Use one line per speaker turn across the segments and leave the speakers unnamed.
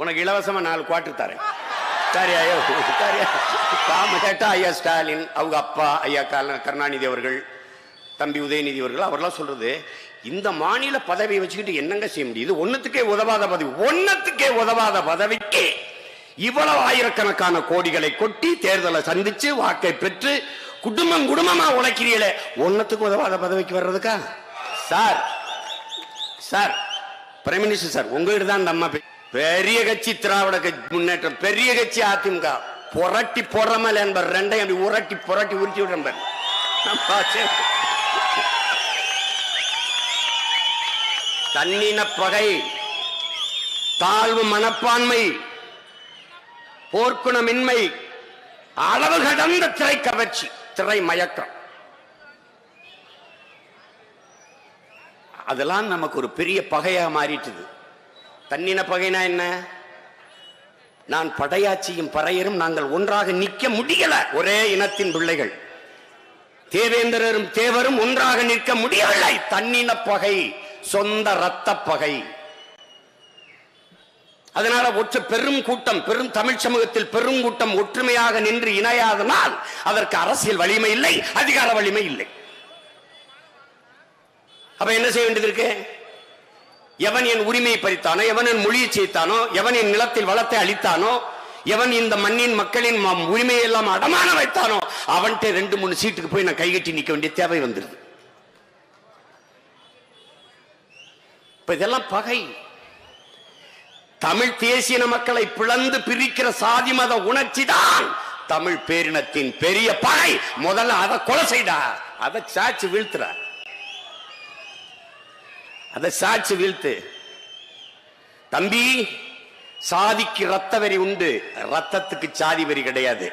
உனக்கு இலவசமா 4 குவார்டர் தரேன். சரியா? கேட்டா ஐயா ஸ்டாலின், அவங்க அப்பா ஐயா கருணாநிதி அவர்கள், தம்பி உதயநிதி அவர்கள், அவர்லாம் சொல்றது, இந்த மாநில பதவியை வச்சுக்கிட்டு என்னங்க செய்ய முடியுது? ஒன்னத்துக்கே உதவாத பதவி, ஒன்னத்துக்கே உதவாத பதவிக்கு இவ்வளவு ஆயிரக்கணக்கான கோடிகளை கொட்டி தேர்தலை சந்திச்சு வாக்கை பெற்று குடும்பம் குடும்பமா உழைக்கிறீங்களே, ஒன்னத்துக்கு உதவாத பதவிக்கு வர்றதுக்கா? Sir sir prime minister sir, உங்ககிட்ட தான் நம்ம பெரிய கட்சி திராவிட முன்னேற்றம், பெரிய கட்சி அதிமுக, புரட்டி பொறமல் என்பர் ரெண்டையும் அப்படி உரட்டி புரட்டி உரிச்சு விடுற தன்னின பகை, தாழ்வு மனப்பான்மை, போர்க்குணமின்மை, அளவு கடந்த திரை கவர்ச்சி, திரை மயக்கம், அதெல்லாம் நமக்கு ஒரு பெரிய பகையா மாறிட்டுது. தன்னின பகைனா என்ன? நான் படையாச்சியும் பறையரும் நாங்கள் ஒன்றாக நிற்க முடியல. ஒரே இனத்தின் பிள்ளைகள் தேவேந்திரரும் தேவரும் ஒன்றாக நிற்க முடியவில்லை. தன்னின பகை, சொந்த இரத்த பகை. அதனால ஒற்ற பெரும் கூட்டம், பெரும் தமிழ் சமூகத்தில் பெரும் கூட்டம் ஒற்றுமையாக நின்று இணையாதனால் அதற்கு அரசியல் வலிமை இல்லை, அதிகார வலிமை இல்லை. அப்ப என்ன செய்ய வேண்டியது இருக்கு? எவன் என் உரிமையை பறித்தானோ, எவன் என் மொழியை செய்தானோ, எவன் என் நிலத்தில் வளத்தை அளித்தானோ, எவன் இந்த மண்ணின் மக்களின் உரிமையை எல்லாம் அடமான வைத்தானோ, அவன்கிட்ட 2-3 சீட்டுக்கு போய் நான் கைகட்டி நிற்க வேண்டிய தேவை வந்துருது. இப்ப இதெல்லாம் பகை. தமிழ் தேசிய மக்களை பிளந்து பிரிக்கிற சாதி மத உணர்ச்சி தான் தமிழ் பேரினத்தின் பெரிய பகை. முதல்ல அதை கொலை செய்தா, அதை சாட்சி வீழ்த்துற, அதை சாட்சி வீழ்த்து. தம்பி, சாதிக்கு ரத்த வெறி உண்டு, ரத்தத்துக்கு சாதி வெறி கிடையாது.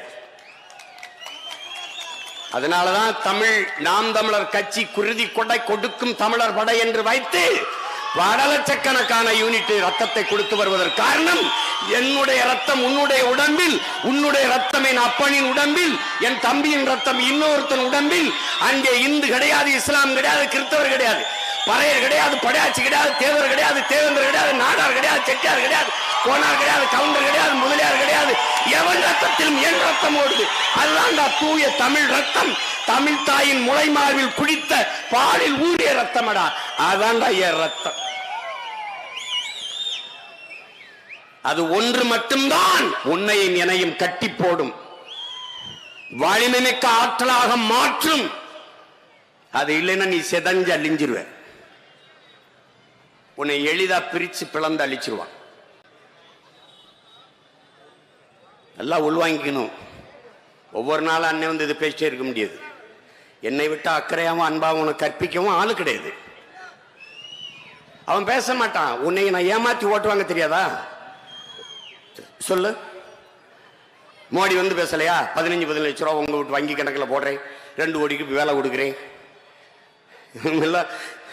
அதனாலதான் தமிழ் நாம் தமிழர் கட்சி குருதி கொடை கொடுக்கும் தமிழர் படை என்று வைத்து பல லட்சக்கணக்கான யூனிட் ரத்தத்தை கொடுத்து வருவதற்கு காரணம், என்னுடைய ரத்தம் உன்னுடைய உடம்பில், உன்னுடைய ரத்தம் என் அப்பனின் உடம்பில், என் தம்பியின் ரத்தம் இன்னொருத்தன் உடம்பில். அங்கே இந்து கிடையாது, இஸ்லாம் கிடையாது, கிறிஸ்தவர் கிடையாது, பறையர் கிடையாது, படையாச்சி கிடையாது, தேவர் கிடையாது, தேவேந்திர கிடையாது, நாடார் கிடையாது, செட்டியார் கிடையாது, கோனார் கிடையாது, கவுண்டர் கிடையாது, முதலியார் கிடையாது. எவன் ரத்தத்திலும் என் ரத்தம் ஓடுது. அதுதான் தூய தமிழ் ரத்தம். தமிழ் தாயின் முளை மார்பில் குடித்த பாலில் ஊறிய ரத்தமடா, அதான்டா என் ரத்தம். அது ஒன்று மட்டும்தான் உன்னையும் எனையும் கட்டி போடும், வலிமைமிக்க ஆற்றலாக மாற்றும். அது இல்லைன்னா நீ செதஞ்சு அழிஞ்சிருவ. உன்னை எளிதா பிரிச்சு பிளந்து அழிச்சிருவான். நல்லா உள்வாங்கிக்கணும். ஒவ்வொரு நாளும் அண்ணன் வந்து இது பேசிட்டே இருக்க முடியாது. என்னை விட்டு அக்கறையாவும் அன்பாவும் உனக்கு கற்பிக்கவும் ஆளு கிடையாது. அவன் பேச மாட்டான். உன்னை நான் ஏமாத்தி ஓட்டுவாங்க தெரியாதா? சொல்லு. மோடி வந்து பேசலையா? 15 லட்சம் ரூபா உங்க வீட்டு வங்கி கணக்கில் போடுறேன், 2 கோடிக்கு வேலை கொடுக்குறேன்.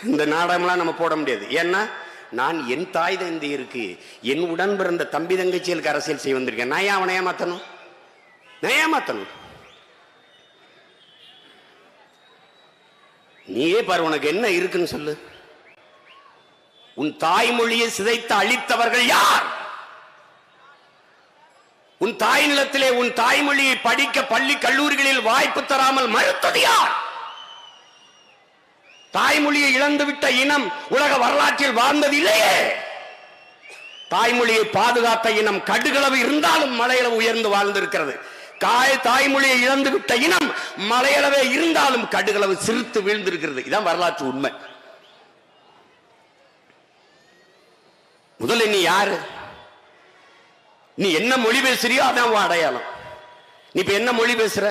இந்த நாடகம்லாம் நம்ம போட முடியாது. ஏன்னா நான் என் தாய் தந்தையருக்கு, என் உடன் பிறந்த தம்பி தங்கச்சிகளுக்கு அரசியல் செய்ய வந்திருக்கேன். நான் ஏன் அவனை ஏமாத்தணும்? நான் ஏமாத்தணும்? நீயே பாரு, உனக்கு என்ன இருக்குன்னு சொல்லு. உன் தாய்மொழியை சிதைத்து அழித்தவர்கள் யார்? உன் தாய் நிலத்திலே உன் தாய்மொழியை படிக்க பள்ளி கல்லூரிகளில் வாய்ப்பு தராமல் மறுத்தது யார்? தாய்மொழியை இழந்துவிட்ட இனம் உலக வரலாற்றில் வாழ்ந்தது இல்லையே. தாய்மொழியை பாதுகாத்த இனம் கடுகளவு இருந்தாலும் மலையளவு உயர்ந்து வாழ்ந்திருக்கிறது. தாய்மொழியை இழந்து விட்ட இனம் மலையளவே இருந்தாலும் கடுகளவு சிரித்து வீழ்ந்திருக்கிறது. இதான் வரலாற்று உண்மை. முதல்ல நீ யாரு? நீ என்ன மொழி பேசுறியோ அதான் அடையாளம். நீ இப்ப என்ன மொழி பேசுற?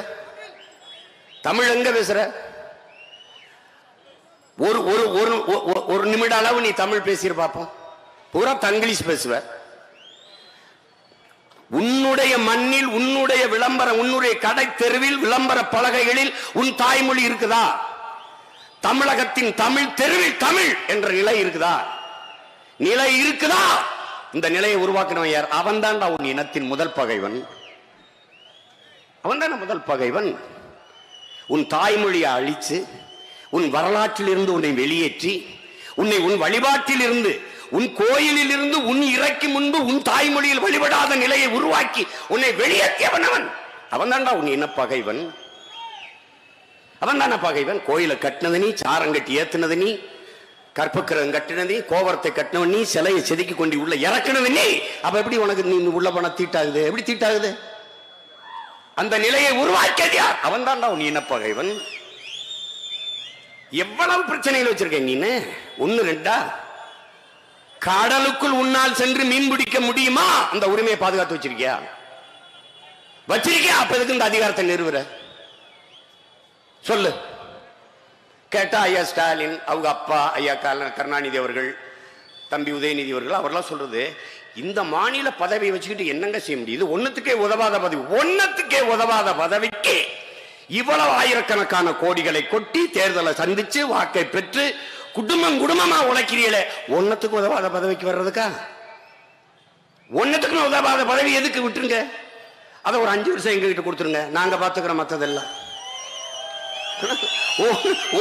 தமிழ் எங்க பேசுற? ஒரு நிமிட அளவு நீ தமிழ் பேசிரு பாப்போம். பூரா தங்கிலீஷ் பேசுவ. உன்னுடைய மண்ணில், உன்னுடைய விளம்பரம், உன்னுடைய கடை தெருவில் விளம்பர பலகைகளில் உன் தாய்மொழி இருக்குதா? தமிழகத்தின் தமிழ் தெருவில் தமிழ் என்ற நிலை இருக்குதா? நிலை இருக்குதா? இந்த நிலையை உருவாக்கினவன் யார்? அவன் தான்டா உன் இனத்தின் முதல் பகைவன். அவன் தான முதல் பகைவன். உன் தாய்மொழியை அழிச்சு, உன் வரலாற்றில் இருந்து உன்னை வெளியேற்றி, உன்னை உன் வழிபாட்டில் இருந்து, உன் கோயிலில் இருந்து உன் இறக்கி முன்பு உன் தாய்மொழியில் வழிபடாத நிலையை உருவாக்கி உன்னை வெளியேற்றியவன் அவன். அவன் தான்டா உன் இன பகைவன். அவன் தானே பகைவன். கோயிலை கட்டினது நீ, சாரங்கட்டி ஏத்துனது நீ, கற்பக்கிரகம் கட்டினது நீ, கோபுரத்தை கட்டினவன் நீ, சிலையை செதுக்கி கொண்டு உள்ள இறக்குனது நீ. அப்ப எப்படி உனக்கு நீ உள்ள போன தீட்டாகுது? எப்படி தீட்டாகுது? அந்த நிலையை உருவாக்கியது யார்? அவன் தான்டா உன் இன பகைவன். எவ்வளவு பிரச்சனைகள் வச்சிருக்க நீனு? ஒண்ணு ரெண்டா? கடலுக்குள் உன்னால் சென்று மீன் பிடிக்க முடியுமா? அந்த உரிமையை பாதுகாத்து வச்சிருக்கியா? வச்சிருக்கியா? அப்ப எதுக்கு இந்த அதிகாரத்தை நிறுவுற? சொல்லு. கேட்டா ஐயா ஸ்டாலின், அவங்க அப்பா ஐயா கருணாநிதி அவர்கள், தம்பி உதயநிதி அவர்கள், அவர்லாம் சொல்றது இந்த மாநில பதவியை வச்சுக்கிட்டு என்னங்க செய்ய முடியுது? ஒன்னத்துக்கே உதவாத பதவி, ஒன்னத்துக்கே உதவாத பதவிக்கு இவ்வளவு ஆயிரக்கணக்கான கோடிகளை கொட்டி தேர்தலை சந்திச்சு வாக்கை பெற்று குடும்பம் குடும்பமா உழைக்கிறீங்களே, ஒன்னத்துக்கு உதவாத பதவிக்கு வர்றதுக்கா? ஒன்னத்துக்கு உதவாத பதவி எதுக்கு? விட்டுருங்க. அதை ஒரு 5 வருஷம் எங்க கிட்ட கொடுத்துருங்க, நாங்க பாத்துக்கிறோம் மத்ததெல்லாம்.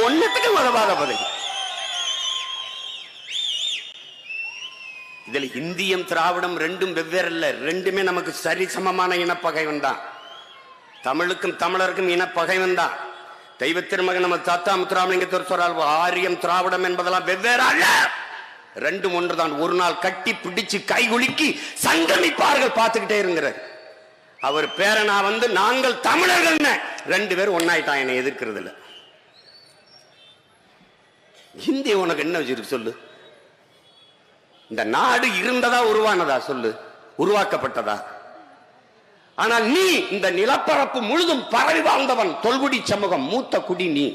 ஒன்னத்துக்கு உதவாத பதவி. இதுல இந்தியம் திராவிடம் ரெண்டும் வெவ்வேறு இல்ல, ரெண்டுமே நமக்கு சரி சமமான இனப்பகைவன் தான். தமிழுக்கும் தமிழருக்கும் இனப்பகைவன் தான். தெய்வ திருமகன் நம்ம தாத்தா முத்துராமலிங்கத்தவர் சொல்றார், ஆரியம் திராவிடம் என்பதெல்லாம் வெவ்வேறு அல்ல, ரெண்டும் ஒன்றுதான். ஒரு நாள் கட்டி பிடிச்சு கைகுலுக்கி சங்கமிப்பார்கள், பார்த்துக்கிட்டே இருக்கிறார். அவர் பேரனா வந்து நாங்கள் தமிழர்கள், 2 பேரும் ஒன்னாயிட்டான் என்னை எதிர்க்கிறது இல்ல. இந்திய உனக்கு என்ன வச்சிருக்கு சொல்லு? இந்த நாடு இருந்ததா உருவானதா சொல்லு? உருவாக்கப்பட்டதா? ஆனால் நீ இந்த நிலப்பரப்பு முழுதும் பரவி வாழ்ந்தவன், தொல்குடி சமூகம், மூத்த குடி நீ.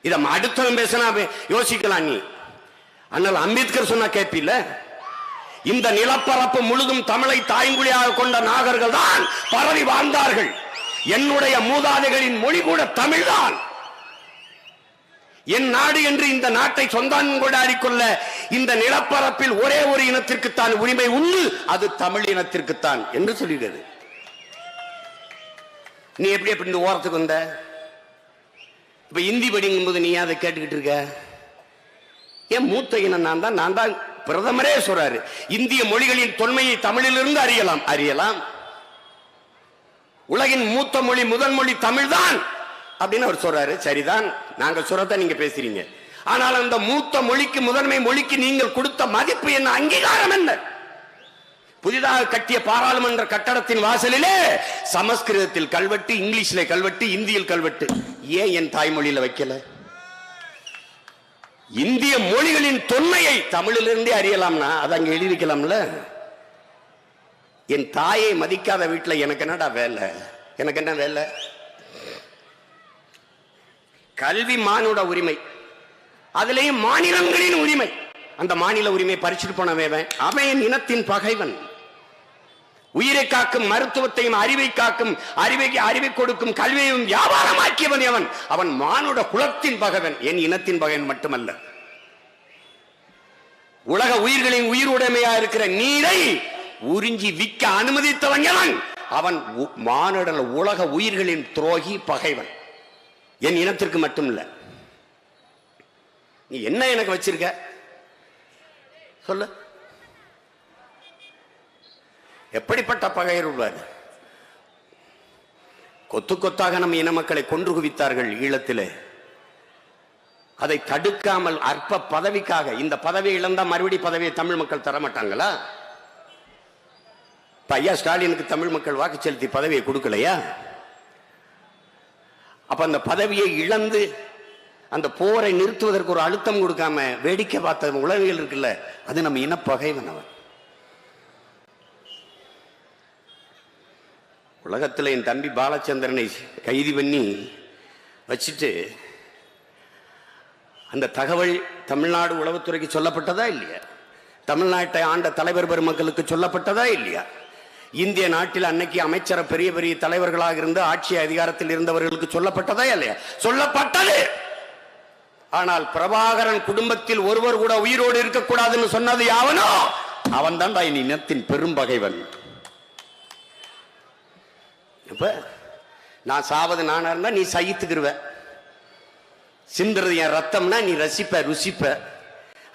இத அடுத்தவன் பேசினா யோசிக்கலாம் நீ. ஆனால் அம்பேத்கர் சொன்னா கேட்பில்ல? இந்த நிலப்பரப்பு முழுதும் தமிழை தாய்மொழியாக கொண்ட நாகர்கள் தான் பரவி வாழ்ந்தார்கள். என்னுடைய மூதாதைகளின் மொழி கூட தமிழ்தான். என் நாடு என்று இந்த நாட்டை சொந்தம் கொண்டாடிக்கொள்ள இந்த நிலப்பரப்பில் ஒரே ஒரு இனத்திற்குத்தான் உரிமை உண்டு, அது தமிழ் இனத்திற்குத்தான் என்று சொல்லுகிறது. நீ எப்படி எப்படி இந்த ஓரத்துக்கு வந்த? இப்ப இந்தி படிக்கும் போது நீ அதை கேட்டுக்கிட்டு இருக்க? ஏன் மூத்த இனம் நான் தான் பிரதமரே சொல்றாரு, இந்திய மொழிகளின் தொன்மையை தமிழிலிருந்து அறியலாம். அறியலாம். உலகின் மூத்த மொழி முதல் மொழி தமிழ் தான் அப்படின்னு அவர் சொல்றாரு. சரிதான், நாங்க சொல்றத நீங்க பேசுறீங்க. ஆனால் அந்த மூத்த மொழிக்கு, முதன்மை மொழிக்கு நீங்கள் கொடுத்த மதிப்பு என்ன, அங்கீகாரம் என்ன? புதிதாக கட்டிய பாராளுமன்ற கட்டடத்தின் வாசலிலே சமஸ்கிருதத்தில் கல்வெட்டு, இங்கிலீஷ்ல கல்வெட்டு, இந்தியில் கல்வெட்டு. ஏன் என் தாய்மொழியில வைக்கல? இந்திய மொழிகளின் தொன்மையை தமிழிலிருந்தே அறியலாம்னா அதை அங்க எழுதி வைக்கலாம்ல. என் தாயை மதிக்காத வீட்டுல எனக்கு என்னடா வேலை? எனக்கு என்ன வேலை? கல்வி மானுட உரிமை, அதுலேயும் மாநிலங்களின் உரிமை. அந்த மாநில உரிமை பறிச்சுட்டு போனவன் அவன் என் இனத்தின் பகைவன். உயிரை காக்கும் மருத்துவத்தையும் அறிவை காக்கும் அறிவை கொடுக்கும் கல்வியையும் வியாபாரமாக்கியவன் அவன். அவன் மானுட குலத்தின் பகைவன், என் இனத்தின் பகைவன் மட்டுமல்ல. உலக உயிர்களின் உயிருடைமையா இருக்கிற நீரை உறிஞ்சி விற்க அனுமதித்தவன் அவன். அவன் மானுட உலக உயிர்களின் துரோகி, பகைவன். என் இனத்திற்கு மட்டும் இல்ல. நீ என்ன எனக்கு வச்சிருக்க சொல்லு? எப்படிப்பட்ட பகையர் உள்ளார்? கொத்து கொத்தாக நம்ம இன மக்களை கொன்று குவித்தார்கள் ஈழத்திலே. அதை தடுக்காமல் அற்ப பதவிக்காக, இந்த பதவியை இழந்தா மறுபடி பதவியை தமிழ் மக்கள் தரமாட்டாங்களா? ஐயா ஸ்டாலினுக்கு தமிழ் மக்கள் வாக்கு செலுத்தி பதவியை கொடுக்கலையா? அப்ப அந்த பதவியை இழந்து அந்த போரை நிறுத்துவதற்கு ஒரு அழுத்தம் கொடுக்காம வேடிக்கை பார்த்த உளவியல் இருக்குல்ல, அது நம்ம இனப்பகைவன் அவன். உலகத்தில் என் தம்பி பாலச்சந்திரனை கைது பண்ணி வச்சுட்டு அந்த தகவல் தமிழ்நாடு உளவுத்துறைக்கு சொல்லப்பட்டதா இல்லையா? தமிழ்நாட்டை ஆண்ட தலைவர் பெருமக்களுக்கு சொல்லப்பட்டதா இல்லையா? இந்திய நாட்டில் அன்னைக்கு அமைச்சர பெரிய பெரிய தலைவர்களாக இருந்து ஆட்சி அதிகாரத்தில் இருந்தவர்களுக்கு சொல்லப்பட்டதா இல்லையா? சொல்லப்பட்டது. ஆனால் பிரபாகரன் குடும்பத்தில் ஒருவர் கூட உயிரோடு இருக்கக்கூடாதுன்னு சொன்னது யாவனோ அவன் தான் என் இனத்தின் பெரும்பகைவன். இப்ப நான் சாவது நானா இருந்தா நீ சகித்துக்கிருவ, சிந்துறது என் ரத்தம்னா நீ ரசிப்ப ருசிப்ப.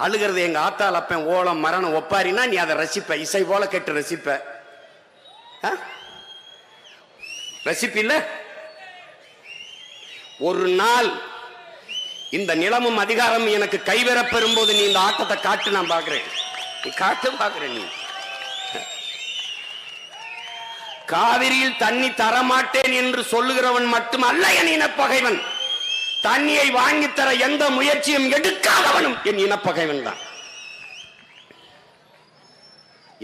அழுகிறது எங்க ஆத்தால் அப்பன் ஓலம் மரணம் ஒப்பாரினா நீ அதை ரசிப்ப, இசை போல கேட்டு ரசிப்ப. ரசிப்பில்ல? ஒரு நாள் இந்த நிலமும் அதிகாரம் எனக்கு கைவர பெறும்போது நீ இந்த ஆட்டத்தை காட்டு, நான் பாக்குறேன். நீ காட்டு, பாக்குறேன். நீ காவிரியில் தண்ணி தரமாட்டேன் என்று சொல்லுகிறவன் மட்டுமல்ல என் இனப்பகைவன், தண்ணியை வாங்கித்தர எந்த முயற்சியும் எடுக்காதவனும் என் இனப்பகைவன் தான்.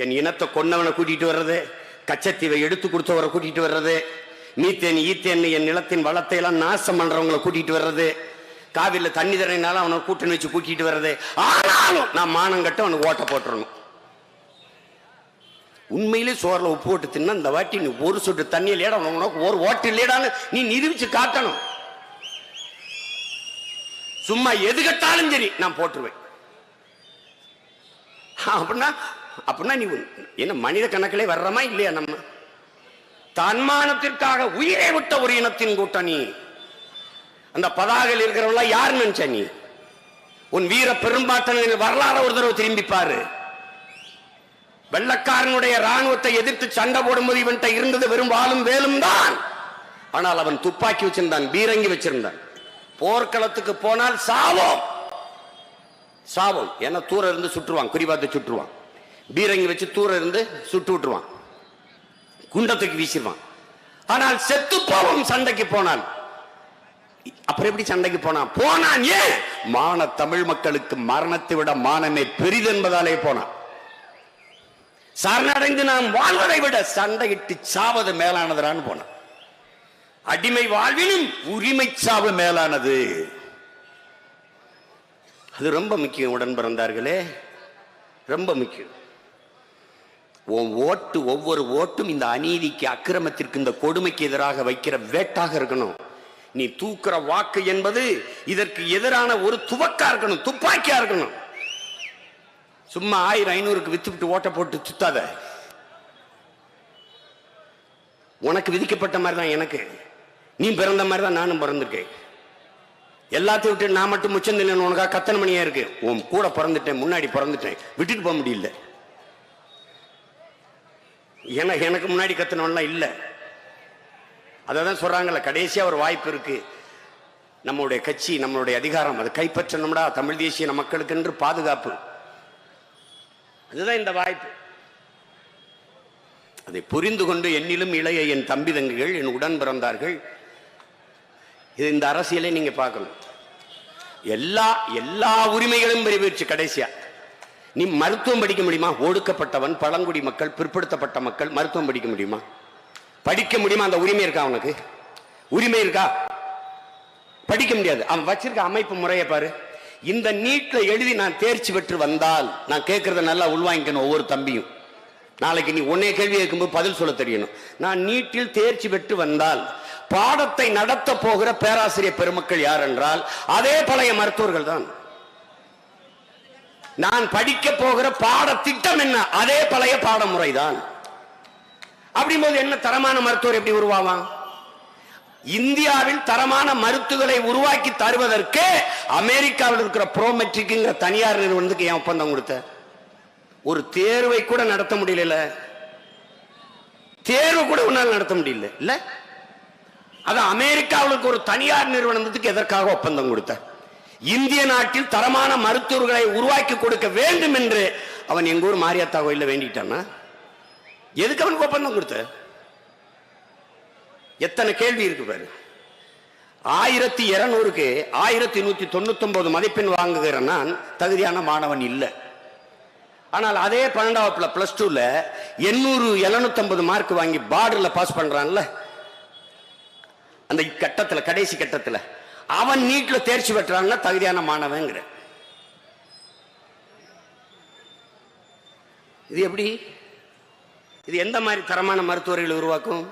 என் இனத்தை கொன்னவனை கூட்டிட்டு வர்றது, கச்சத்தீவை எடுத்து கொடுத்தவரை கூட்டிட்டு வர்றது, மீத்தேன் ஈத்தேன் என் நிலத்தின் வளத்தை எல்லாம் நாசம் பண்றவங்களை கூட்டிட்டு வர்றது, காவிரியில் தண்ணி தரனால அவனை கூட்டணி வச்சு கூட்டிட்டு வர்றது. ஆனாலும் நான் மானம் கட்ட அவனுக்கு ஓட்ட போட்டுறணும். உண்மையிலே சோறுல உப்பு போட்டு தின்னா இந்த வாட்டி நீ ஒரு சொட்டு தண்ணி இல்லையா, உனக்கு ஒரு ஓட்டு இல்லையான்னு நீ நிரூபிச்சு காட்டணும். சும்மா எது கட்டாலும் சரி நான் போட்டுருவேன். அப்படின்னா அப்படின்னா நீ என்ன மனித கணக்கிலே வர்றமா இல்லையா? நம்ம தன்மானத்திற்காக உயிரை விட்ட ஒரு இனத்தின் கூட்டணி. அந்த பதாகையில் இருக்கிறவங்கள யார் நினைச்ச நீ? உன் வீர பெரும்பாட்டனின் வரலாறு ஒரு தடவை திரும்பி பாரு. வெள்ளக்காரனுடைய ராணுவத்தை எதிர்த்து சண்டை போடும்போது இவன்கிட்ட இருந்தது வெறும் வாளும் வேலும் தான். ஆனால் அவன் துப்பாக்கி வச்சிருந்தான், பீரங்கி வச்சிருந்தான். போர்க்களத்துக்கு போனால் சாவோம் சாவோம் ஏன்னா தூர இருந்து சுற்றுவான், குறிபாத்து சுற்றுவான். பீரங்கி வச்சு தூர இருந்து சுட்டு விட்டுருவான், குண்டத்துக்கு வீசிடுவான். ஆனால் செத்து போவோம் சண்டைக்கு போனால். அப்புறம் எப்படி சண்டைக்கு போனான்? போனான் ஏன்? மான தமிழ் மக்களுக்கு மரணத்தை விட மானமே பெரிது என்பதாலே போனான். சரணடைந்து நாம் வாழ்வதை விட சண்டையிட்டு சாவது மேலானதுன்னு போனான். அடிமை வாழ்விலும் உரிமை சாவு மேலானது. அது ரொம்ப முக்கியம். உடன் பிறந்தார்களே, ரொம்ப முக்கியம். ஓட்டு, ஒவ்வொரு ஓட்டும் இந்த அநீதிக்கு, அக்கிரமத்திற்கு, இந்த கொடுமைக்கு எதிராக வைக்கிற வேட்டாக இருக்கணும். நீ தூக்குற வாக்கு என்பது இதற்கு எதிரான ஒரு துவக்கா இருக்கணும், துப்பாக்கியா இருக்கணும். சும்மா 1000-500க்கு வித்துவிட்டு ஓட்ட போட்டு சுத்தாத. உனக்கு விதிக்கப்பட்ட மாதிரி தான் எனக்கு, நீ பிறந்த மாதிரி தான் நானும் பிறந்திருக்கேன். எல்லாத்தையும் விட்டு நான் மட்டும் முச்சம் இல்லை, உனக்காக கத்தன மணியா இருக்கு. உன் கூட பிறந்துட்டேன், முன்னாடி பிறந்துட்டேன், விட்டுட்டு போக முடியல. எனக்கு முன்னாடி கத்தனவன்லாம் இல்லை. அதான் சொல்றாங்கல்ல, கடைசியா ஒரு வாய்ப்பு இருக்கு. நம்மளுடைய கட்சி, நம்மளுடைய அதிகாரம் அதை கைப்பற்றணும்டா, தமிழ் தேசிய மக்களுக்கு என்று பாதுகாப்பு. அதுதான் இந்த வாய்ப்பு. அதை புரிந்து கொண்டு என்னிலும் இளைய என் தம்பி தங்கைகள், என் உடன் பிறந்தார்கள், இது இந்த அரசியலை நீங்க பார்க்கணும். எல்லா உரிமைகளும் பெருச்சு. கடைசியா நீ மருத்துவம் படிக்க முடியுமா? ஒடுக்கப்பட்டவன், பழங்குடி மக்கள், பிற்படுத்தப்பட்ட மக்கள் மருத்துவம் படிக்க முடியுமா? படிக்க முடியுமா? அந்த உரிமை இருக்கா? அவனுக்கு உரிமை இருக்கா? படிக்க முடியாது. அவன் வச்சிருக்க அமைப்பு முறையை பாரு. இந்த நீட்ல எழுதி நான் தேர்ச்சி பெற்று வந்தால், நான் கேட்கறத நல்லா உள்வாங்கிக்கணும். ஒவ்வொரு தம்பியும் நாளைக்கு நீ உன்னை கேள்வி கேட்கும்போது பதில் சொல்ல தெரியணும். நான் நீட்டில் தேர்ச்சி பெற்று வந்தால் பாடத்தை நடத்த போகிற பேராசிரியர் பெருமக்கள் யார் என்றால் அதே பழைய மருத்துவர்கள் தான். நான் படிக்க போகிற பாடத்திட்டம் என்ன? அதே பழைய பாடமுறை தான். அப்படிம்போது என்ன தரமான மருத்துவர் எப்படி உருவாவான்? இந்தியாவில் தரமான மருத்துவரை உருவாக்கி தருவதற்கு அமெரிக்காவில் இருக்கிற ப்ரோமெட்ரிக்ங்கிற தனியார் நிறுவனத்துக்கு ஏன் ஒப்பந்தம் கொடுத்த? ஒரு தேர்வை கூட நடத்த முடியல. தேர்வு கூட உன்னால் நடத்த முடியல. இல்ல, அது அமெரிக்காவுக்கு ஒரு தனியார் நிறுவனத்துக்கு எதற்காக ஒப்பந்தம் கொடுத்த? இந்திய நாட்டில் தரமான மருத்துவர்களை உருவாக்கி கொடுக்க வேண்டும் என்று அவன் எங்க ஊர் மாரியாத்தா கோயில வேண்டிட்டான்னா எதுக்கு அவனுக்கு ஒப்பந்தம் கொடுத்த? எத்தனை கேள்வி இருக்கு பாரு. 1200க்கு 1199 மதிப்பெண் வாங்குகிற நான் தகுதியான மாணவன் இல்லை. ஆனால் அதே 12வது பிளஸ் 2ல 800-750 மார்க் வாங்கி பார்டர்ல பாஸ் பண்றான்ல, அந்த கட்டத்துல, கடைசி கட்டத்துல அவன் நீட்ல தேர்ச்சி பெற்றான்னா தகுதியான மாணவன். இது எப்படி? இது எந்த மாதிரி தரமான மருத்துவர்களை உருவாக்கும்?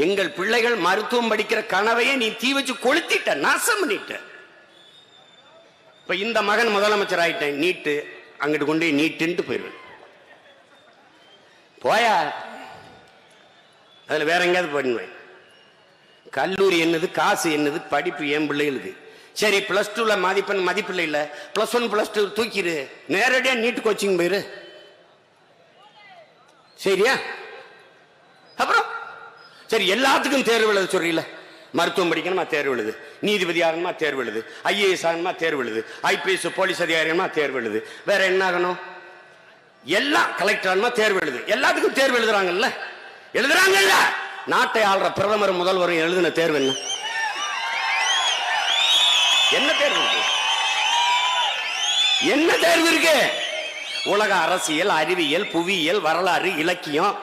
எங்கள் பிள்ளைகள் மருத்துவம் படிக்கிற கனவையே நீ தீ வச்சு கொளுத்திட்ட, நாசம் பண்ணிட்ட. இப்ப இந்த மகன் முதலமைச்சர் ஆயிட்டேன், நீட்டு அங்கிட்டு கொண்டு நீட்டுன்ட்டு போயிடுவேன். போயா, அதுல வேற எங்கேயாவது பண்ணுவேன். கல்லூரி என்னது, காசு என்னது, படிப்பு என் பிள்ளைகளுக்கு. சரி பிளஸ் டூல மதிப்பில்லை இல்ல, பிளஸ் ஒன் பிளஸ் டூ தூக்கிடு, நேரடியா நீட் கோச்சிங் போயிரு. சரியா? அப்புறம் சரி எல்லாத்துக்கும் தேர்வு எழுத சொல்றீல, மருத்துவம் படிக்கணுமா தேர்வு எழுது, நீதிபதி ஆகணுமா தேர்வு எழுது, IAS ஆகணுமா தேர்வு எழுது, IPS போலீஸ் அதிகாரிமா தேர்வு எழுது, வேற என்ன ஆகணும், எல்லாம் கலெக்டர் ஆகணுமா தேர்வு எழுது. எல்லாத்துக்கும் தேர்வு எழுதுறாங்கல்ல, எழுதுறாங்கல்ல. நாட்டை ஆள்ற பிரதமர் முதல்வரும் எழுதின தேர்வு என்ன? என்ன தேர்வு இருக்கு? என்ன தேர்வு இருக்கு? உலக அரசியல், அறிவியல், புவியியல், வரலாறு, இலக்கியம்,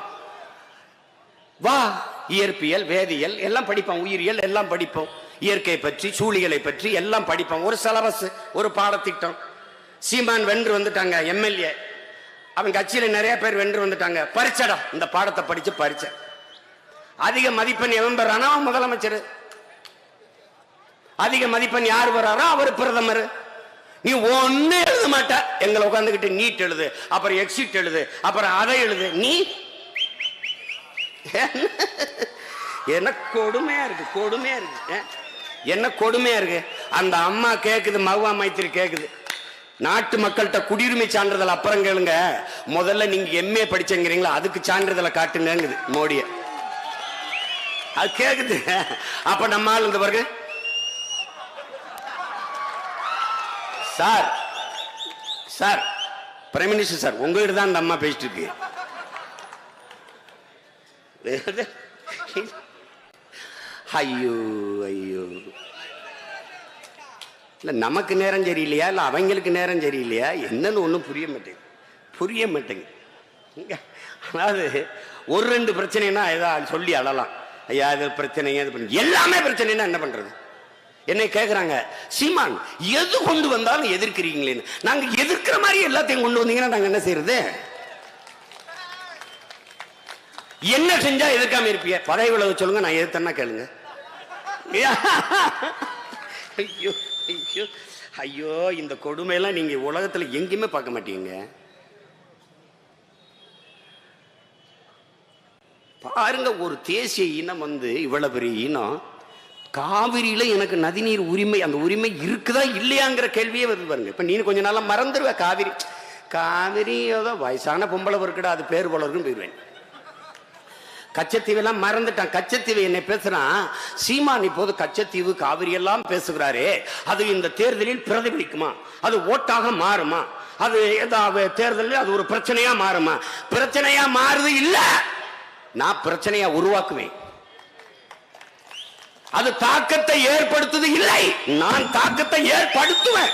வா இயற்பியல், வேதியியல் எல்லாம் படிப்போம், உயிரியல் எல்லாம் படிப்போம், இயற்கை பற்றி, சூழிகளை பற்றி எல்லாம் படிப்போம். ஒரு சிலபஸ், ஒரு பாடத்திட்டம். சீமான் வென்று வந்துட்டாங்க MLA, அவன் கட்சியில நிறைய பேர் வென்று வந்துட்டாங்க. பரிச்சடா, இந்த பாடத்தை படிச்சு பரிச்சை. அதிக மதிப்பெண் எவன் பெறானோ அவன் முதலமைச்சர், அதிக மதிப்பெண் யார் வராரோ அவர் பிரதமர். நீ ஒண்ணு எழுத மாட்ட, எங்களை உட்காந்துக்கிட்டு நீட் எழுது, அப்புறம் எக்ஸிட் எழுது, அப்புறம் அதை எழுது. நீ என்ன கொடுமையா இருக்கு, கொடுமையா இருக்கு, என்ன கொடுமையா இருக்கு. அந்த அம்மா கேக்குது, மகுவா மைத்திரி கேக்குது, நாட்டு மக்கள்கிட்ட குடியுரிமை சான்றிதழ் அப்புறம் கேளுங்க, முதல்ல நீங்க MA படிச்சங்கிறீங்களா அதுக்கு சான்றிதழை காட்டுங்குது மோடிய. அது கேக்குது. அப்ப நம்ம ஆள் இந்த பிறகு sir sir prime minister sir உங்ககிட்ட தான் அந்த அம்மா பேசிட்டு இருக்கு. ஐயோ ஐயோ, இல்ல நமக்கு நேரம் சரியில்லையா இல்ல அவங்களுக்கு நேரம் சரியில்லையா என்னன்னு ஒன்றும் புரிய மாட்டேங்குது. அதாவது ஒரு ரெண்டு பிரச்சனைனா ஏதாவது சொல்லி அழலாம், ஐயா இது பிரச்சனை, எல்லாமே பிரச்சனைனா என்ன பண்றது? என்னை கேட்கிறாங்க, சீமான் எது கொண்டு வந்தாலும் எதிர்க்கிறீங்களேன்னு. நாங்க எதிர்க்கிற மாதிரி எல்லாத்தையும் கொண்டு வந்தீங்கன்னா நாங்க என்ன செய்யறது? என்ன செஞ்சா எதிர்க்காம இருப்பீங்க? பதவி விலக சொல்லுங்க, நான் எதிர்த்தேன்னா கேளுங்க. ஐயோ ஐயோ ஐயோ, இந்த கொடுமையெல்லாம் நீங்க உலகத்துல எங்கேயுமே பார்க்க மாட்டீங்க. பாருங்க, ஒரு தேசிய இனம் இவ்வளவு பெரிய இனம், காவிரியில எனக்கு நதிநீர் உரிமை, அந்த உரிமை இருக்குதா இல்லையாங்கிற கேள்வியே வருது பாருங்க. இப்ப நீ கொஞ்ச நாளா மறந்துடுவ, காவிரி காவிரி ஏதோ வயசான பொம்பளை இருக்குடா அது பேர் போல இருக்குன்னு போயிடுவேன். கச்சத்தீவு எல்லாம் மறந்துட்டான். கச்சத்தீவு என்ன பேசுறான் சீமான், இப்போது கச்சத்தீவு காவிரி எல்லாம் பேசுகிறாரே, அது இந்த தேர்தலில் பிரதிபலிக்குமா, அது ஓட்டாக மாறுமா, அது தேர்தலில் அது ஒரு பிரச்சனையா மாறுமா? பிரச்சனையா மாறுது இல்ல, நான் பிரச்சனையா உருவாக்குவேன். அது தாக்கத்தை ஏற்படுத்துது இல்லை, நான் தாக்கத்தை ஏற்படுத்துவேன்.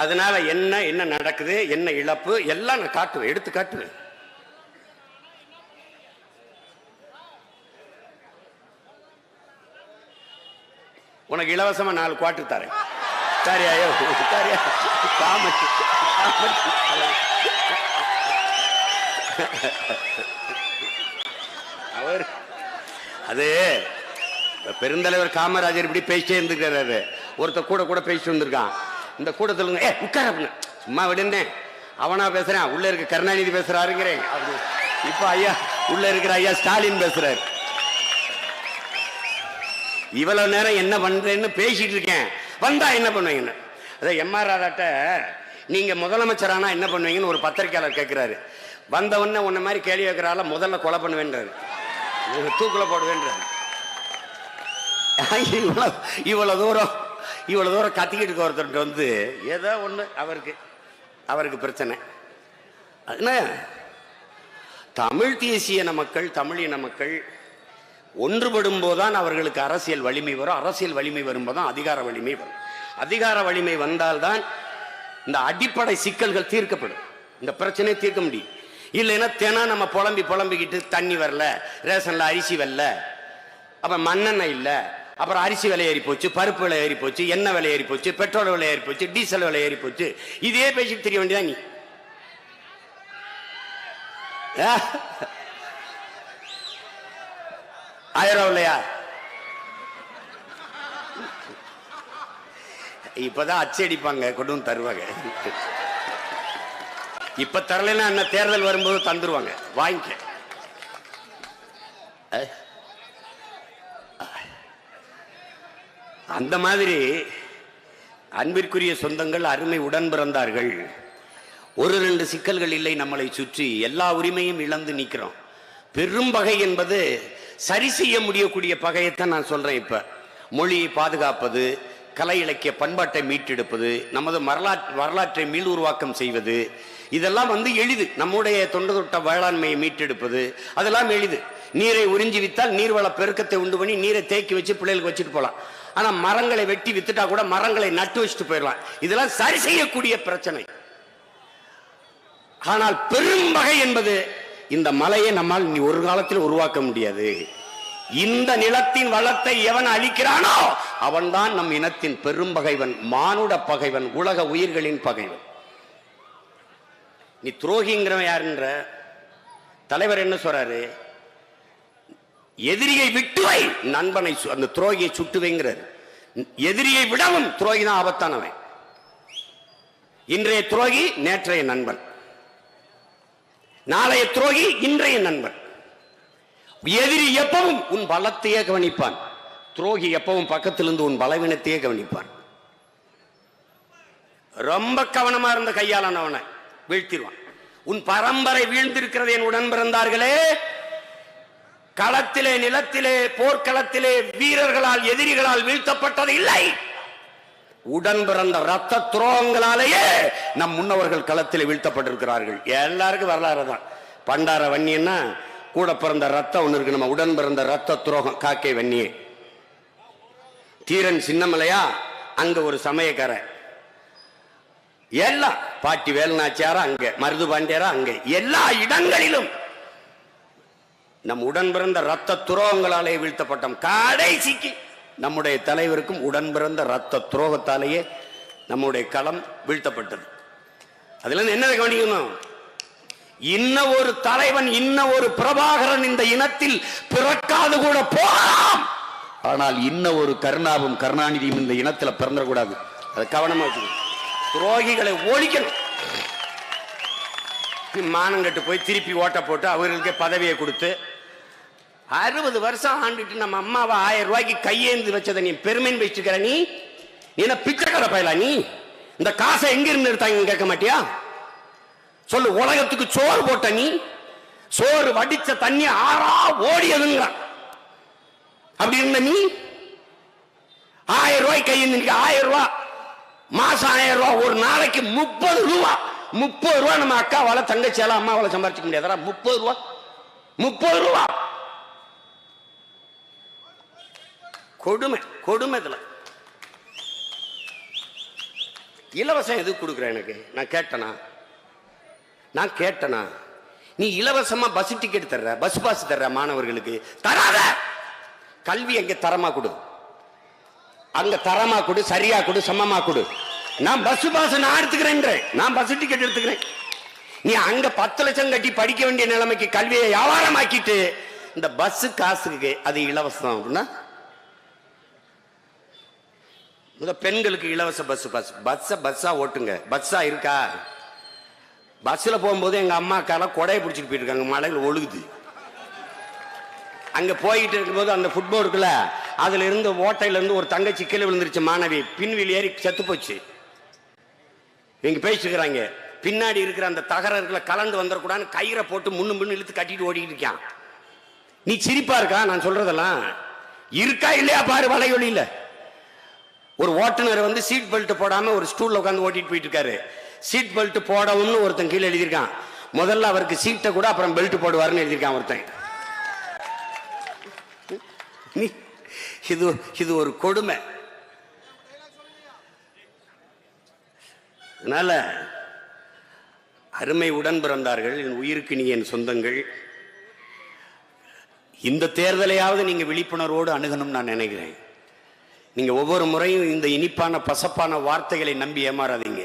அதனால என்ன என்ன நடக்குது, என்ன இழப்பு எல்லாம் நான் காட்டுவேன், எடுத்து காட்டுவேன். உனக்கு இலவசமா 4 குவார்ட்டு தரேன். சரியாயோ சரியா? அவர் அது பெருந்தலைவர் காமராஜர் இப்படி பேசிட்டே இருந்துக்கிறாரு. ஒருத்தர் கூட பேசிட்டு வந்திருக்கான். இந்த கூட்டத்தில் உட்கார சும்மா விடுனே, அவனா பேசுறேன், உள்ள இருக்க கருணாநிதி பேசுறாருங்கிறேன். இப்ப ஐயா உள்ள இருக்கிற ஐயா ஸ்டாலின் பேசுறாரு. இவ்வளவு நேரம் என்ன பண்றேன்னு பேசிட்டு இருக்கேன், வந்தா என்ன பண்ணுவீங்க? அதான் MR ராதாட்ட நீங்க முதலமைச்சரானா என்ன பண்ணுவீங்கன்னு ஒரு பத்திரிகையாளர் கேட்கிறாரு. வந்தவொடனே உன்ன மாதிரி கேள்வி வைக்கிறால முதல்ல கொலை பண்ணுவேன்றாரு, தூக்குல போடுவேன்றாரு. இவ்வளவு தூரம் கத்திக்கிட்டு ஒருத்தர் ஏதோ ஒண்ணு அவருக்கு பிரச்சனை. தமிழ் தேசிய மக்கள், தமிழின மக்கள் ஒன்றுபடும் போதுதான் அவர்களுக்கு அரசியல் வலிமை வரும். அரசியல் வலிமை வரும்போதுதான் அதிகார வலிமை வரும். அதிகார வலிமை வந்தால்தான் இந்த அடிப்படை சிக்கல்கள் தீர்க்கப்படும், இந்த பிரச்சனையை தீர்க்க முடியும். இல்லைன்னா தினம் நம்ம புலம்பிக்கிட்டு தண்ணி வரல, ரேஷன்ல அரிசி வரல, அப்ப மண்ணெண்ணெய் இல்ல, அப்புறம் அரிசி விலை ஏறி போச்சு, பருப்பு விலை ஏறி போச்சு, எண்ணெய் விலை ஏறி போச்சு, பெட்ரோல் விலை ஏறி போச்சு, டீசல் விலை ஏறி போச்சு. இதே பேசிட்டு தெரிய வேண்டியதான் நீ. ஆயிரம் இல்லையா? இப்பதான் அச்சடிப்பாங்க, கொண்டு வந்து தருவாங்க. இப்ப தரலன்னா என்ன, தேர்தல் வரும்போது தந்துருவாங்க, வாங்கிக்க. அந்த மாதிரி அன்பிற்குரிய சொந்தங்கள், அருமை உடன் பிறந்தார்கள், ஒரு ரெண்டு சிக்கல்கள் இல்லை. நம்மளை சுற்றி எல்லா உரிமையும் இழந்து நிற்கிறோம். பெரும் பகை என்பது சரி செய்ய முடியக்கூடிய பகையைத்தான் நான் சொல்றேன். இப்ப மொழியை பாதுகாப்பது, கலை இலக்கிய பண்பாட்டை மீட்டெடுப்பது, நமது வரலாற்றை மீள் உருவாக்கம் செய்வது, இதெல்லாம் எளிது. நம்முடைய தொண்டு தொட்ட வேளாண்மையை மீட்டெடுப்பது அதெல்லாம் எளிது. நீரை உறிஞ்சி வித்தால் நீர்வள பெருக்கத்தை உண்டு பண்ணி நீரை தேக்கி வச்சு பிள்ளைகளுக்கு வச்சுட்டு போகலாம். ஆனா மரங்களை வெட்டி வித்துட்டா கூட மரங்களை நட்டு வச்சுட்டு போயிடலாம். இதெல்லாம் சரி செய்யக்கூடிய பிரச்சனை. ஆனால் பெரும் பகை என்பது இந்த மலையை நம்மால் நீ ஒரு காலத்தில் உருவாக்க முடியாது. இந்த நிலத்தின் வளத்தை எவன் அழிக்கிறானோ அவன்தான் நம் இனத்தின் பெரும் பகைவன், மானுட பகைவன், உலக உயிர்களின் பகைவன். நீ துரோகிங்கிறவன் யாருன்ற தலைவர் என்ன சொல்றாரு? எதிரியை விட்டுவை, நண்பனை அந்த துரோகியை சுட்டுவைங்கிறார். எதிரியை விடவும் துரோகி தான் ஆபத்தானவன். இன்றைய துரோகி நேற்றைய நண்பன், நாளைய துரோகி இன்றைய நண்பன். எதிரி எப்பவும் உன் பலத்தையே கவனிப்பான், துரோகி எப்பவும் பக்கத்திலிருந்து உன் பலவீனத்தையே கவனிப்பான். ரொம்ப கவனமா இருந்த கையாளானவனை வீழ்த்திடுவான். உன் பரம்பரை வீழ்ந்திருக்கிறது என் உடன் பிறந்தார்களே. களத்திலே, நிலத்திலே, போர்க்களத்திலே வீரர்களால், எதிரிகளால் வீழ்த்தப்பட்டது இல்லை. உடன் பிறந்த ரத்த துரோகங்களாலேயே நம் முன்னவர்கள் களத்தில் வீழ்த்தப்பட்டிருக்கிறார்கள். எல்லாருக்கும் வரலாறு தான். பண்டார வன்னியன்னா கூட பிறந்த ரத்தம் ஒண்ணு இருக்கு. நம்ம உடன் பிறந்த ரத்த துரோகம் காக்கை வன்னியே. தீரன் சின்னமலையா, அங்க ஒரு சமயக்காரன். எல்லாம் பாட்டி வேலுநாச்சியாரா அங்க, மருது பாண்டியாரா அங்க, எல்லா இடங்களிலும் நம் உடன் பிறந்த ரத்த துரோகங்களாலே வீழ்த்தப்பட்டோம். கடைசிக்கு நம்முடைய தலைவருக்கும் உடன் பிறந்த ரத்த துரோகத்தாலேயே நம்முடைய களம் வீழ்த்தப்பட்டது. அதுல என்ன கவனிக்கணும்? இன்ன ஒரு தலைவன், இன்ன ஒரு பிரபாகரன் இந்த இனத்தில் பிறக்காது கூட போகலாம். ஆனால் இன்ன ஒரு கருணாவும் கருணாநிதியும் இந்த இனத்தில் பிறந்துடக்கூடாது. அதை கவனமா வச்சுக்கணும். துரோகிகளை ஒழிக்கணும். மானங்கட்டு போய் திருப்பி ஓட்ட போட்டு அவர்களுக்கே பதவியை கொடுத்து 60 வருஷம் ஆண்டுட்டு நம்ம அம்மாவை 1000 ரூபாய்க்கு கையேந்து வச்சதை நீ பெருமைன்னு வச்சுக்கிற. நீ என்ன பிச்சைக்கார பயலா? நீ இந்த காசை எங்க இருந்து எடுத்தாங்க கேட்க மாட்டியா? சொல்லு. உலகத்துக்கு சோறு போட்ட நீ, சோறு வடிச்ச தண்ணி ஆறா ஓடியதுங்க. அப்படி இருந்த நீ 1000 ரூபாய் கையேந்து, 1000 ரூபாய் மாசம், 1000 ரூபாய் ஒரு நாளைக்கு 30 ரூபாய். 30 ரூபாய் நம்ம அக்காவால, தங்கச்சியால, அம்மாவால சம்பாதிச்சுக்க முடியாதா? 30 ரூபாய், 30 ரூபாய் கொடுமை. கொடுமை. இதுல இலவசம் எதுக்கு கொடுக்குற எனக்கு? நான் கேட்டனா? நீ இலவசமா பஸ் டிக்கெட் தர்ற, பஸ் பாஸ் தர்ற மாணவர்களுக்கு தராத. கல்வி எங்க தரமா கொடு, அங்க தரமா கொடு, சரியா கொடு, சமமா கொடு. நான் பஸ் பாஸ் நான் எடுத்துக்கிறேன், நான் பஸ் டிக்கெட் எடுத்துக்கிறேன். நீ அங்க 10 லட்சம் கட்டி படிக்க வேண்டிய நிலைமைக்கு கல்வியை வியாபாரமாக்கிட்டு இந்த பஸ் காசுக்கு அது இலவசம் அப்படின்னா, பெண்களுக்கு இலவச பஸ் பாஸ். பஸ்ஸா ஓட்டுங்க. பஸ்ஸா இருக்கா? பஸ்ல போகும்போது எங்க அம்மா அக்கால கொடையை பிடிச்சிட்டு போயிட்டு இருக்காங்க, மலையில் ஒழுகுது. அங்க போயிட்டு இருக்கும்போது அந்த ஃபுட்போர்டுக்குள்ள அதுல இருந்து ஓட்டையில இருந்து ஒரு தங்கச்சி கீழே விழுந்துருச்சு. மாணவி பின்வீல் ஏறி செத்து போச்சு. இவங்க பேசிக்கிறாங்க. பின்னாடி இருக்கிற அந்த தகரத்துல கலந்து வந்துடக்கூடாதுன்னு கயிறை போட்டு முன்னு இழுத்து கட்டிட்டு ஓடிக்கிட்டு இருக்கான். நீ சிரிப்பா இருக்கா நான் சொல்றதெல்லாம்? இருக்கா இல்லையா பாரு. வலையொலியில ஒரு ஓட்டுநர் சீட் பெல்ட் போடாம ஒரு ஸ்டூல்ல உட்காந்து ஓட்டிட்டு போயிட்டு இருக்காரு. சீட் பெல்ட் போடவும்னு ஒருத்தன் கீழே எழுதியிருக்கான். முதல்ல அவருக்கு சீட்டை கூட அப்புறம் பெல்ட் போடுவாருன்னு எழுதியிருக்கான் ஒருத்தன். இது ஒரு கொடுமை. அதனால அருமை உடன் பிறந்தார்கள், என் உயிருக்கு நீ என் சொந்தங்கள், இந்த தேர்தலையாவது நீங்க விழிப்புணர்வோடு அணுகணும் நான் நினைக்கிறேன். நீங்க ஒவ்வொரு முறையும் இந்த இனிப்பான பசப்பான வார்த்தைகளை நம்பி ஏமாறாதீங்க.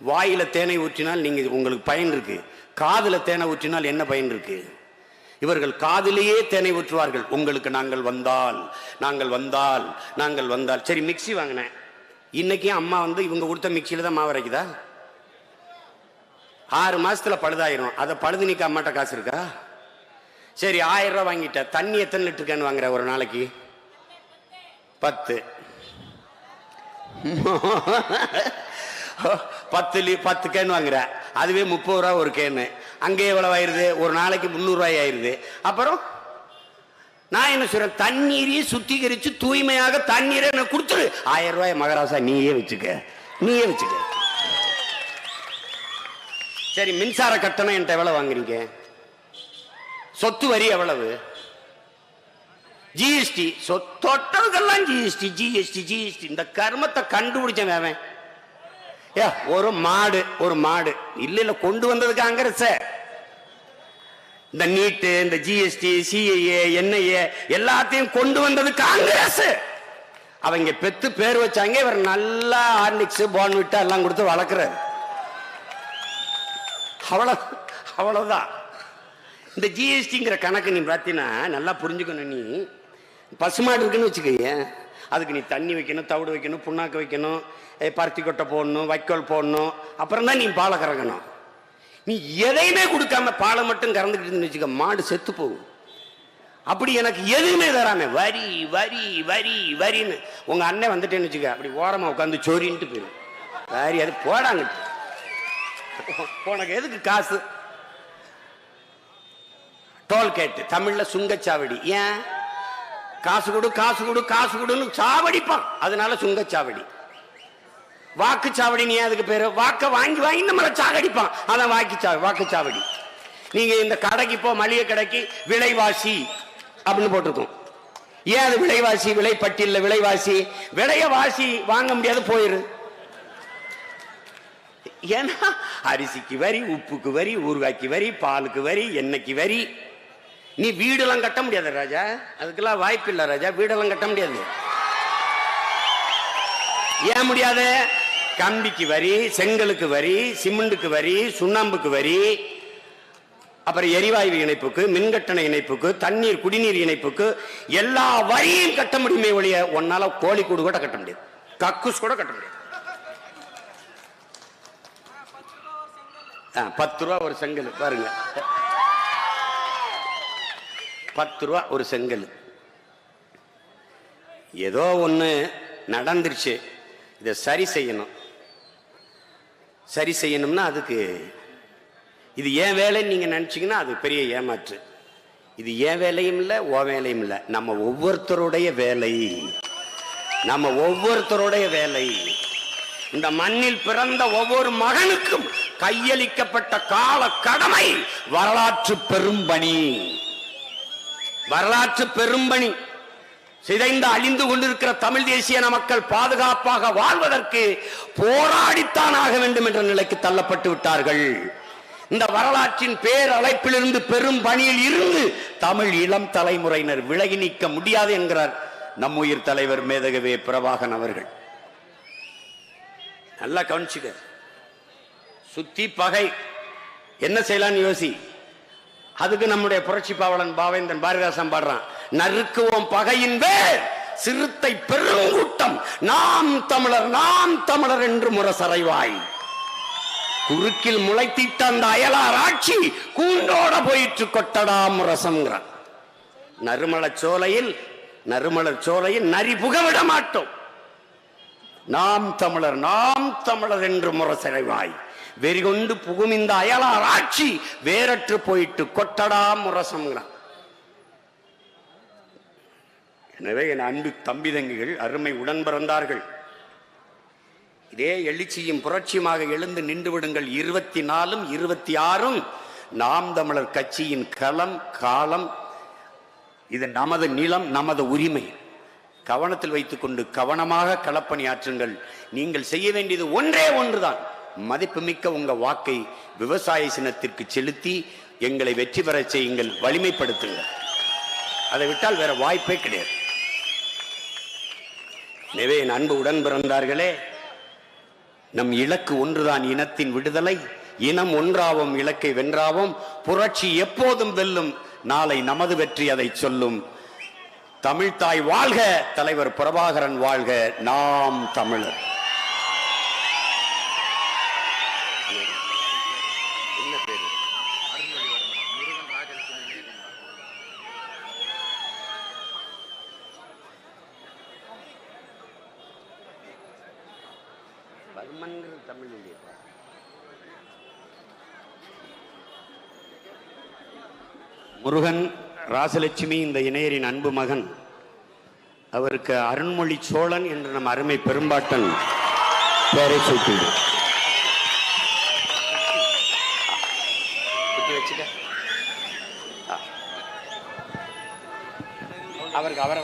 வாயில தேனை ஊற்றினால் நீங்க உங்களுக்கு பயன் இருக்கு, காதுல தேனை ஊற்றினால் என்ன பயன் இருக்கு? இவர்கள் காதிலேயே தேனை ஊற்றுவார்கள். உங்களுக்கு நாங்கள் வந்தால், நாங்கள் வந்தால், நாங்கள் வந்தால். சரி, மிக்சி வாங்கினேன். இன்னைக்கு அம்மா இவங்க கொடுத்த மிக்சியில தான் மாவு அரைக்குதா? 6 மாசத்துல பழுதாயிரும். அதை பழுது நீக்க அம்மாட்ட காசு இருக்கா? சரி, 1000 ரூபாய் வாங்கிட்ட. தண்ணி எத்தனை லிட்டருக்கான்னு வாங்குற ஒரு நாளைக்கு? 10. 10 கேன் வாங்குற, அதுவே 30 ரூபா ஒரு கேனு. அங்கே எவ்வளவு ஆயிருது? ஒரு நாளைக்கு 300 ரூபாய் ஆயிருது. அப்புறம் நான் என்ன சொல்றேன், தண்ணீரையே சுத்திகரிச்சு தூய்மையாக தண்ணீரை எனக்கு கொடுத்துரு. 1000 ரூபாய் மகராசா நீயே வச்சுக்க, நீயே வச்சுக்க. சரி, மின்சார கட்டணம் என்கிட்ட எவ்வளவு வாங்குறீங்க? சொத்து வரி எவ்வளவு? ஜிஎஸ்டி, தொட்டதுக்கெல்லாம் ஜிஎஸ்டி ஜிஎஸ்டி ஜிஎஸ்டி. இந்த கர்மத்தை கண்டுபிடிச்சேன் அவன். ஒரு மாடு, ஒரு மாடு இல்ல கொண்டு வந்தது காங்கிரஸ். இந்த நீட்டு, இந்த ஜிஎஸ்டி, சிஐஏ, என்ஐஏ எல்லாத்தையும் கொண்டு வந்தது காங்கிரஸ். அவங்க பெத்து பேர் வச்சாங்க. இவர் நல்லா ஹார்லிக்ஸ், போர்ன்விட்டா எல்லாம் கொடுத்து வளர்க்கிறார். அவ்வளவுதான். இந்த ஜிஎஸ்டிங்கிற கணக்கு நீ பார்த்தீங்கன்னா நல்லா புரிஞ்சுக்கணும். நீ பசுமாடு இருக்குன்னு வச்சுக்க, அதுக்கு நீ தண்ணி வைக்கணும், தவிடு வைக்கணும், புண்ணாக்கு வைக்கணும், பருத்தி கொட்டை போடணும், வைக்கோல் போடணும், அப்புறம் தான் நீ பாலை கறக்கணும். நீ எதையுமே கொடுக்காம பாலை மட்டும் கறந்துக்கிட்டு வச்சுக்க, மாடு செத்து போகும். அப்படி எனக்கு எதுவுமே தராம வரி வரி வரி வரின்னு உங்க அண்ணன் வந்துட்டேன்னு வச்சுக்க, அப்படி ஓரமா உட்காந்து சொரின்ட்டு போயிடும். வரி அது போடாங்க. உனக்கு எதுக்கு காசு? டோல்கேட், தமிழ்ல சுங்கச்சாவடி. ஏன்? காசு கொடு காசு கொடு காசு கொடுன்னு சாவடிப்பான், அதனால சுங்கச்சாவடி. வாக்குச்சாவடி, நீ அதுக்கு பேரு வாக்க வாங்கி வாங்கி நம்மளை சாகடிப்பான், அதான் வாக்குச்சாவடி. நீங்க இந்த கடைக்கு போ, மளிகை கடைக்கு விலைவாசி அப்படின்னு போட்டிருக்கோம். ஏன் அது விலைவாசி? விலைப்பட்டியல விலைவாசி, விலைய வாசி வாங்க முடியாது, போயிரு. ஏன்னா அரிசிக்கு வரி, உப்புக்கு வரி, ஊறுகாய்க்கு வரி, பாலுக்கு வரி, எண்ணெய்க்கு வரி. நீ வீடெல்லாம் கட்ட முடியாது ராஜா, அதுக்கெல்லாம் வாய்ப்பு இல்லை ராஜா. வீடெல்லாம் கட்ட முடியாது. ஏன் முடியாது? கம்பிக்கு வரி, செங்கலுக்கு வரி, சிமெண்ட்டுக்கு வரி, சுண்ணாம்புக்கு வரி, அப்புறம் எரிவாயு இணைப்புக்கு, மின்கட்டண இணைப்புக்கு, தண்ணீர் குடிநீர் இணைப்புக்கு எல்லா வரியும் கட்ட முடியுமே ஒழிய ஒன்னால கோழிக்கூடு கூட கட்ட முடியாது, கக்கூஸ் கூட கட்ட முடியாது. 10 ரூபா ஒரு செங்கல் பாருங்க, 10 ரூபா ஒரு செங்கல். ஏதோ ஒண்ணு நடந்துருச்சு, இதை சரி செய்யணும். சரி செய்யணும்னா அதுக்கு இது ஏன் வேலைன்னு நீங்க நினைச்சீங்கன்னா அது பெரிய ஏமாற்று. இது ஏன் வேலையும் இல்லை, ஓ வேலையும் இல்லை, நம்ம ஒவ்வொருத்தருடைய வேலை. நம்ம ஒவ்வொருத்தருடைய வேலை. இந்த மண்ணில் பிறந்த ஒவ்வொரு மகனுக்கும் கையளிக்கப்பட்ட கால கடமை வரலாற்று பெரும்பணி. வரலாற்று பெரும்பணி. சிதைந்து அழிந்து கொண்டிருக்கிற தமிழ் தேசிய மக்கள் பாதுகாப்பாக வாழ்வதற்கு போராடித்தான் ஆக வேண்டும் என்ற நிலைக்கு தள்ளப்பட்டு விட்டார்கள். இந்த வரலாற்றின் பேரழைப்பிலிருந்து பெரும் பணியில் இருந்து தமிழ் இளம் தலைமுறையினர் விலகி நீக்க முடியாது என்கிறார் நம் உயிர் தலைவர் மேதகவே பிரபாகரன் அவர்கள். நல்லா கவனிச்சுக்க. சுத்தி பகை என்ன செய்யலான்னு யோசி. அதுக்கு நம்முடைய புரட்சி பாவலன் பாவேந்தன் பாரதிதாசன் பாடுறான், நறுக்குவோம் பகையின் வேர் சிறுத்தை பெருங்கூட்டம், நாம் தமிழர் நாம் தமிழர் என்று முரசறைவாய். குறுக்கில் முளைத்திட்ட அந்த அயலார் ஆட்சி கூண்டோட போயிற்று கொட்டடா முரசம்ங்கிறான். நறுமலர் சோலையில் நரி புகவிட மாட்டோம், நாம் தமிழர் என்று முரசறைவாய். வெறிகொண்டு புகும் இந்த அயலார் ஆட்சி வேறற்று போயிட்டு கொட்டடா முரசம்ங்கிறான். எனவே என் அன்பு தம்பி தங்கிகள், அருமை உடன் பிறந்தார்கள், இதே எழுச்சியும் புரட்சியுமாக எழுந்து நின்று விடுங்கள். 24ம் 26ம் நாம் தமிழர் கட்சியின் களம் காலம். இது நமது நிலம், நமது உரிமை. கவனத்தில் வைத்துக் கொண்டு கவனமாக களப்பணி ஆற்றுங்கள். நீங்கள் செய்ய வேண்டியது ஒன்றே ஒன்றுதான், மதிப்புமிக்க உங்க வாக்கை விவசாய சின்னத்திற்கு செலுத்தி எங்களை வெற்றி பெற செய்யுங்கள், வலிமைப்படுத்துங்கள். அதை விட்டால் வேற வாய்ப்பே கிடையாது. எனவே என் அன்பு உடன் பிறந்தார்களே, நம் இலக்கு ஒன்றுதான், இனத்தின் விடுதலை. இனம் ஒன்றாவும் இலக்கை வென்றாவும். புரட்சி எப்போதும் வெல்லும், நாளை நமது வெற்றி அதை சொல்லும். தமிழ்தாய் வாழ்க, தலைவர் பிரபாகரன் வாழ்க, நாம் தமிழர். தமிழ் முருகன் ராசலட்சுமி இந்த இணையரின் அன்பு மகன். அவருக்கு அருண்மொழி சோழன் என்று நம் அருமை பெரும்பாட்டன் பெயரை சூட்டினார். அவருக்கு அவரை